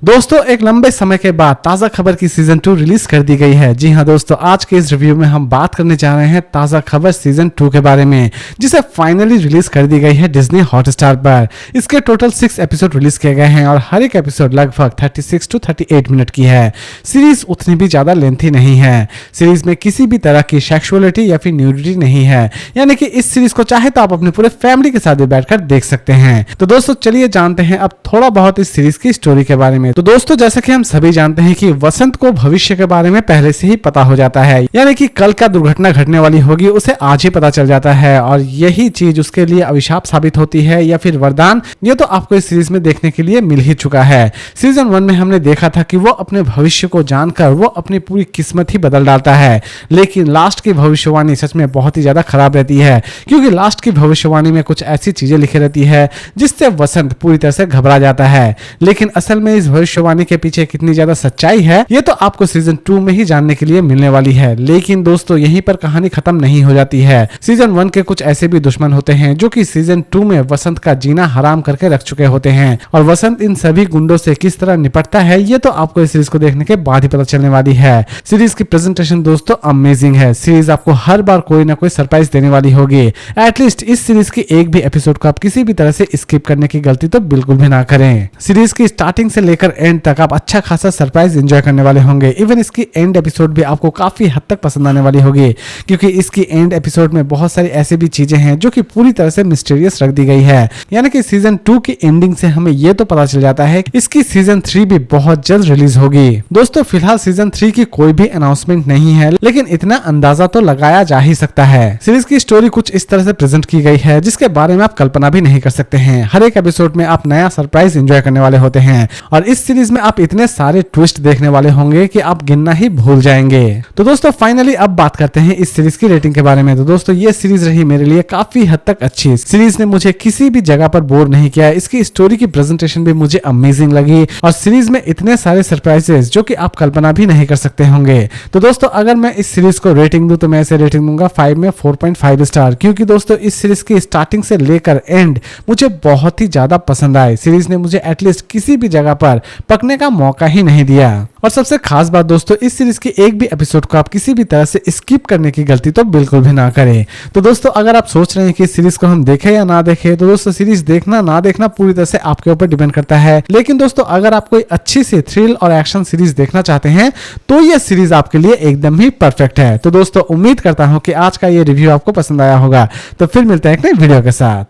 दोस्तों एक लंबे समय के बाद ताज़ा खबर की सीजन 2 रिलीज कर दी गई है। जी हां दोस्तों, आज के इस रिव्यू में हम बात करने जा रहे हैं ताज़ा खबर सीजन 2 के बारे में, जिसे फाइनली रिलीज कर दी गई है डिज्नी हॉटस्टार पर। इसके टोटल 6 एपिसोड रिलीज किए गए हैं और हर एक एपिसोड लगभग 36 to 38 मिनट की है। सीरीज उतनी भी ज्यादा लेंथी नहीं है। सीरीज में किसी भी तरह की सेक्सुअलिटी या फिर न्यूडिटी नहीं है, यानी कि इस सीरीज को चाहे तो आप अपने पूरे फैमिली के साथ भी बैठकर देख सकते हैं। तो दोस्तों चलिए जानते हैं अब थोड़ा बहुत इस सीरीज की स्टोरी के बारे में। तो दोस्तों जैसा कि हम सभी जानते हैं कि वसंत को भविष्य के बारे में पहले से ही पता हो जाता है, यानी कि कल क्या दुर्घटना घटने वाली होगी उसे आज ही पता चल जाता है और यही चीज उसके लिए अभिशाप साबित होती है या फिर वरदान, ये तो आपको इस सीरीज में देखने के लिए मिल ही चुका है। सीजन 1 में हमने देखा था कि वो अपने भविष्य को जानकर वो अपनी पूरी किस्मत ही बदल डालता है, लेकिन लास्ट की भविष्यवाणी सच में बहुत ही ज्यादा खराब रहती है, क्योंकि लास्ट की भविष्यवाणी में कुछ ऐसी चीजें लिखी रहती है जिससे वसंत पूरी तरह से घबरा जाता है। लेकिन असल में इस भविष्यवाणी के पीछे कितनी ज्यादा सच्चाई है ये तो आपको सीजन 2 में ही जानने के लिए मिलने वाली है। लेकिन दोस्तों यहीं पर कहानी खत्म नहीं हो जाती है। सीजन 1 के कुछ ऐसे भी दुश्मन होते हैं जो कि सीजन 2 में वसंत का जीना हराम करके रख चुके होते हैं, और वसंत इन सभी गुंडों से किस तरह निपटता है ये तो आपको इस सीरीज को देखने के बाद ही पता चलने वाली है। सीरीज की प्रेजेंटेशन दोस्तों अमेजिंग है। सीरीज आपको हर बार कोई ना कोई सरप्राइज देने वाली होगी। एटलीस्ट इस सीरीज की एक भी एपिसोड को आप किसी भी तरह से स्किप करने की गलती तो बिल्कुल भी ना करें। सीरीज की स्टार्टिंग से लेकर एंड तक आप अच्छा खासा सरप्राइज एंजॉय करने वाले होंगे। इवन इसकी एंड एपिसोड भी आपको काफी हद तक पसंद आने वाली होगी, क्योंकि इसकी एंड एपिसोड में बहुत सारी ऐसी भी चीजें हैं जो कि पूरी तरह से मिस्टीरियस रख दी गई है। यानी कि सीजन 2 की एंडिंग से हमें यह तो पता चल जाता है कि इसकी सीजन 3 भी बहुत जल्द रिलीज होगी। दोस्तों फिलहाल सीजन 3 की कोई भी अनाउंसमेंट नहीं है, लेकिन इतना अंदाजा तो लगाया जा ही सकता है। सीरीज की स्टोरी कुछ इस तरह से प्रेजेंट की गई है जिसके बारे में आप कल्पना भी नहीं कर सकते हैं। हर एक एपिसोड में आप नया सरप्राइज एंजॉय करने वाले होते हैं, और इस सीरीज में आप इतने सारे ट्विस्ट देखने वाले होंगे कि आप गिनना ही भूल जाएंगे। तो दोस्तों फाइनली अब बात करते हैं इस सीरीज की रेटिंग के बारे में। तो दोस्तों ये सीरीज रही मेरे लिए काफी हद तक अच्छी। सीरीज ने मुझे किसी भी जगह पर बोर नहीं किया। इसकी स्टोरी की प्रेजेंटेशन भी मुझे अमेजिंग लगी, और सीरीज में इतने सारे सरप्राइजेस जो कि आप कल्पना भी नहीं कर सकते होंगे। तो दोस्तों अगर मैं इस सीरीज को रेटिंग दूं तो मैं इसे रेटिंग दूंगा 5 में 4.5 स्टार, क्योंकि दोस्तों इस सीरीज की स्टार्टिंग से लेकर एंड मुझे बहुत ही ज्यादा पसंद आए। सीरीज ने मुझे एटलीस्ट किसी भी जगह पर पकने का मौका ही नहीं दिया। और सबसे खास बात दोस्तों, इस सीरीज के एक भी एपिसोड को आप किसी भी तरह से स्किप करने की गलती तो बिल्कुल भी ना करें। तो दोस्तों अगर आप सोच रहे हैं कि इस सीरीज को हम देखें या ना देखें, तो दोस्तों सीरीज देखना ना देखना पूरी तरह से आपके ऊपर डिपेंड करता है। लेकिन दोस्तों अगर आप कोई अच्छी सी थ्रिल और एक्शन सीरीज देखना चाहते हैं तो यह सीरीज आपके लिए एकदम ही परफेक्ट है। तो दोस्तों उम्मीद करता हूं कि आज का ये रिव्यू आपको पसंद आया होगा। तो फिर मिलते हैं एक नई वीडियो के साथ।